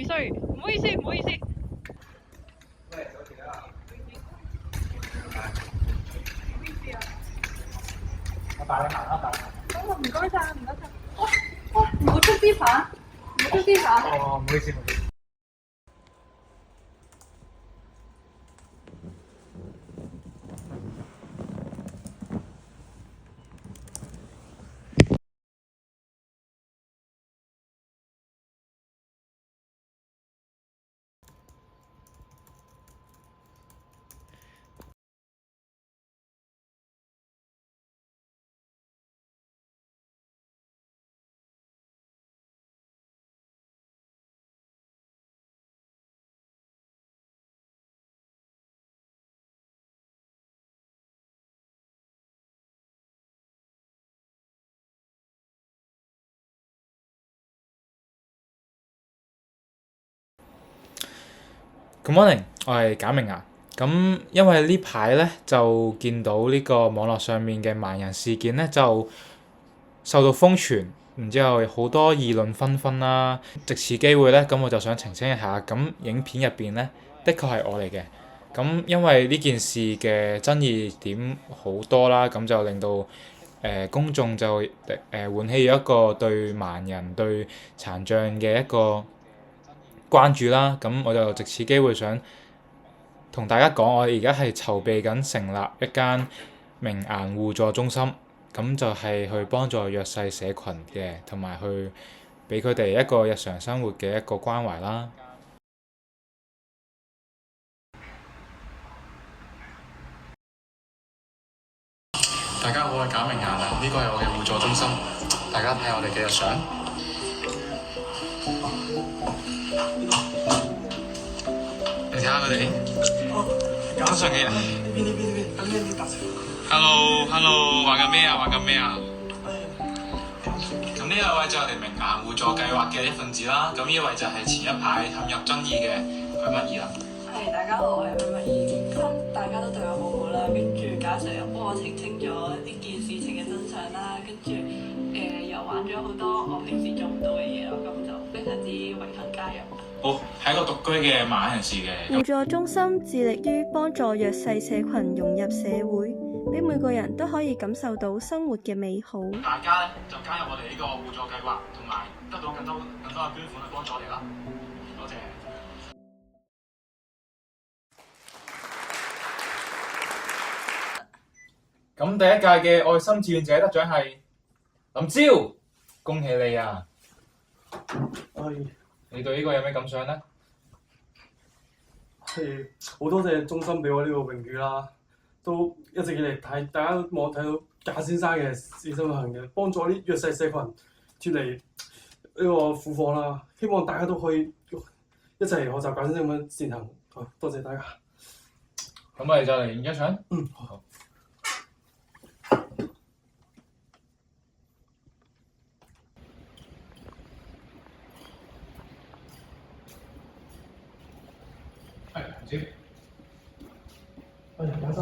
sorry，唔好意思，唔好意思。我帶你行啦，帶你行。唔該晒，唔該晒。哇，唔好出啲牌，唔好出啲牌。哦，唔好意思，唔好意思。Good morning，我係簡明啊。咁因為呢排咧就見到呢個網絡上面嘅盲人事件咧就受到瘋傳，然之後好多議論紛紛啦。藉此機會咧，咁我就想澄清一下，咁影片入邊咧，的確係我嚟嘅。咁因為呢件事嘅爭議點好多啦，咁就令到公眾就喚起咗一個對盲人對殘障嘅一個關注啦。咁我就藉此機會想同大家講，我而家係籌備緊成立一間明眼互助中心，咁就係去幫助弱勢社群嘅，同埋去俾佢哋一個日常生活嘅一個關懷啦。大家好，我係簡明眼啊，呢個係我嘅互助中心，大家睇下我哋嘅日相。你睇下佢哋，早上嘅人。Hello， 玩緊咩啊？玩緊咩啊？咁呢一位就係我哋明眼互助計劃嘅一份子啦。咁呢位就係前一排陷入爭議嘅許蜜怡啦。係，大家好，我係許蜜怡。咁大家都對我好好啦，跟住加上又幫我澄清咗呢件事情嘅真相啦，跟住又玩咗好多我平時做唔到嘅嘢咯，咁就非常之榮幸加入。好，係一個獨居嘅盲人士嘅。互助中心致力於幫助弱勢社群融入社會，俾每個人都可以感受到生活嘅美好。大家咧就加入我哋呢個互助計劃，同埋得到更多嘅捐款去幫助我哋啦。多謝。咁第一屆嘅愛心志願者得獎係林朝，恭喜你啊！你對呢個有咩感想呢？係好多謝中心俾我呢個榮譽啦，都一直以嚟大家都望睇到賈先生嘅善心行嘅，幫助啲弱勢社群脱離呢個苦況啦。希望大家都可以一齊學習賈先生咁樣善行。好，多謝大家。咁我哋就嚟影張相。好。林朝。賈生。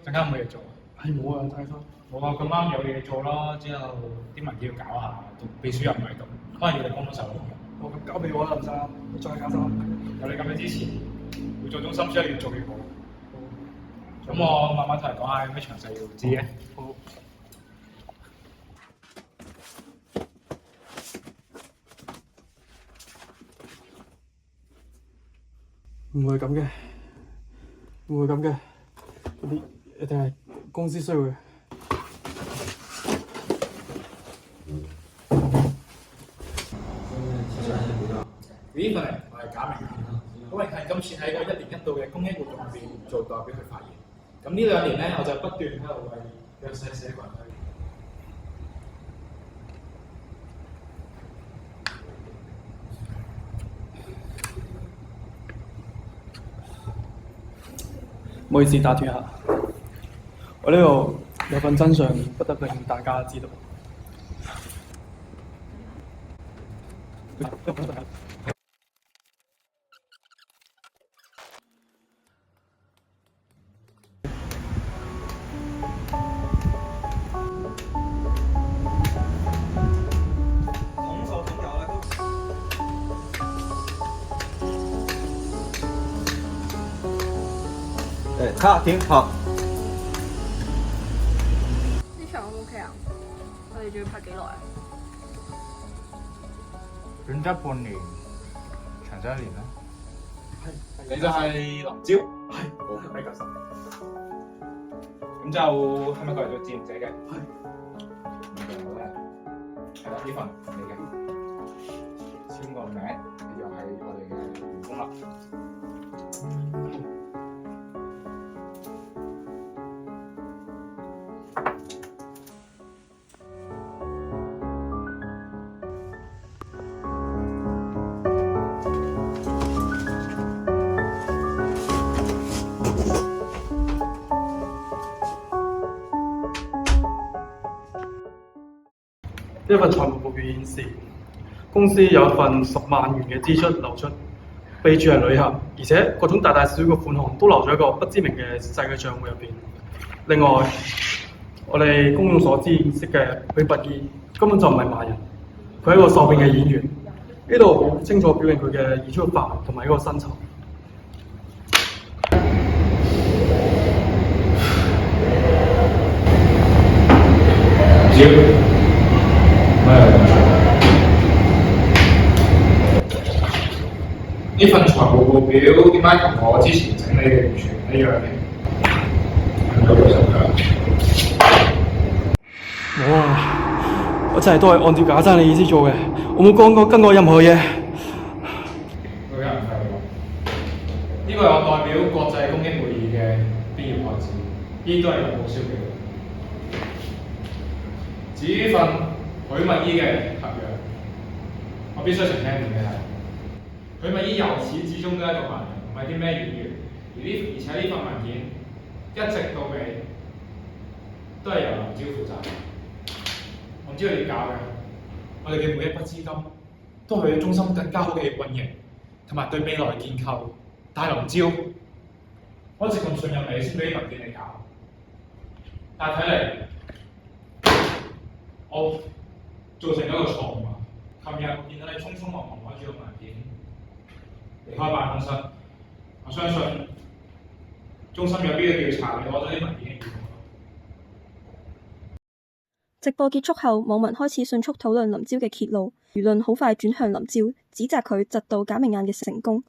陣間冇嘢做。係冇啊，賈生。冇啊，咁啱有嘢做咯，之後啲文件要搞下，秘書又唔喺度，可能要你幫到手。好，咁交俾我啦，林生。再賈生。有你咁嘅支持，互助中心需要越做越好。咁我慢慢同你講下有咩詳細要知嘅。好。唔會咁嘅，唔會咁嘅，嗰啲一定係公司需要嘅。呢份嚟，我係簡明眼，好榮幸今次喺個1年1度嘅公益活動入邊做代表去發言。咁呢2年咧，我就不斷喺度為弱勢社群去。唔好意思打斷下，我呢度有份真相不得令大家知道。統受統有咧都對，卡停，好。呢場 O 唔 OK 啊？我哋仲要拍幾耐啊？短則半年，長則1年啦。係你就係林朝，係咪教授？咁就係咪過嚟做志願者嘅？係。好咧，係啦，呢份你嘅，簽個名，你就係我哋嘅員工啦。呢一份財務報表顯示，公司有一份10萬元嘅支出流出，備註係旅客，而且各種大大小小嘅款項都留咗喺一個不知名嘅世界帳戶入邊。另外，我哋公眾所知認識嘅許拔義根本就唔係盲人，佢係一個受聘嘅演員。呢度好清楚表明佢嘅演出範圍同埋一個薪酬。呢份財務報表點解同我之前整理嘅完全唔一樣嘅？我真係都係按照賈生你意思做嘅，我冇講過跟過任何嘢。有人係喎，呢個係我代表國際公益會議嘅畢業開支，呢啲都係有報銷嘅。至於呢份許密依嘅合約，我必須澄清一點嘅係。許密依由始至終都係一個盲人，唔係啲咩演員。而且呢份文件一直到尾都係由林朝負責。我唔知佢點搞嘅，我哋嘅每一筆資金都係為咗中心更加好嘅運營同埋對未來嘅建構。但係林朝，我一直咁信任你先俾啲文件你搞，但係睇嚟我造成咗一個錯誤啊！琴日我見到你匆匆忙忙攞住個文件離開辦公室，我相信中心有必要調查你攞咗啲文件嘅意圖。直播結束後，網民開始迅速討論林朝嘅揭露，輿論好快轉向林朝，指責佢窒到假明眼嘅成功。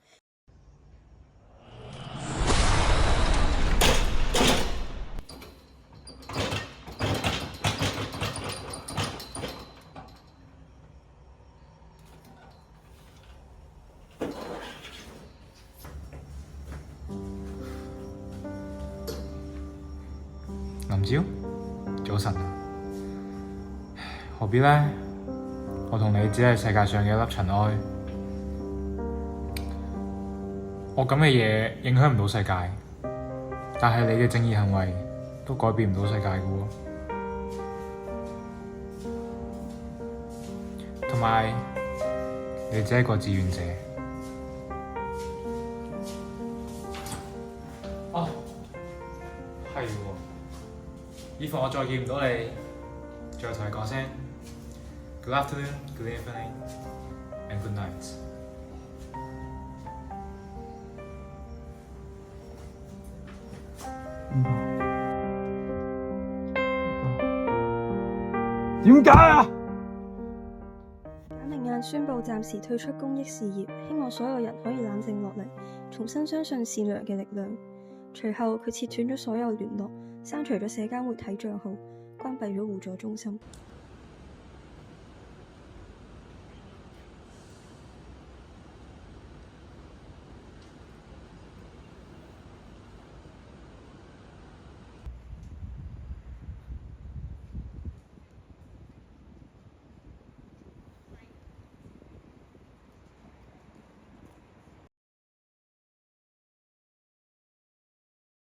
林朝，早晨啊！何必呢？我同你只係世界上嘅一粒塵埃，我咁嘅嘢影響唔到世界，但係你嘅正義行為都改變唔到世界嘅喎。同埋，你只係一個志願者。哦，係喎。以防我再見唔到你，最後同你講聲 Good afternoon, good evening, and good night。點解啊？假明眼宣布暫時退出公益事業，希望所有人可以冷靜落嚟，重新相信善良嘅力量。隨後佢切斷咗所有聯絡，刪除咗社交媒體帳號，關閉咗互助中心。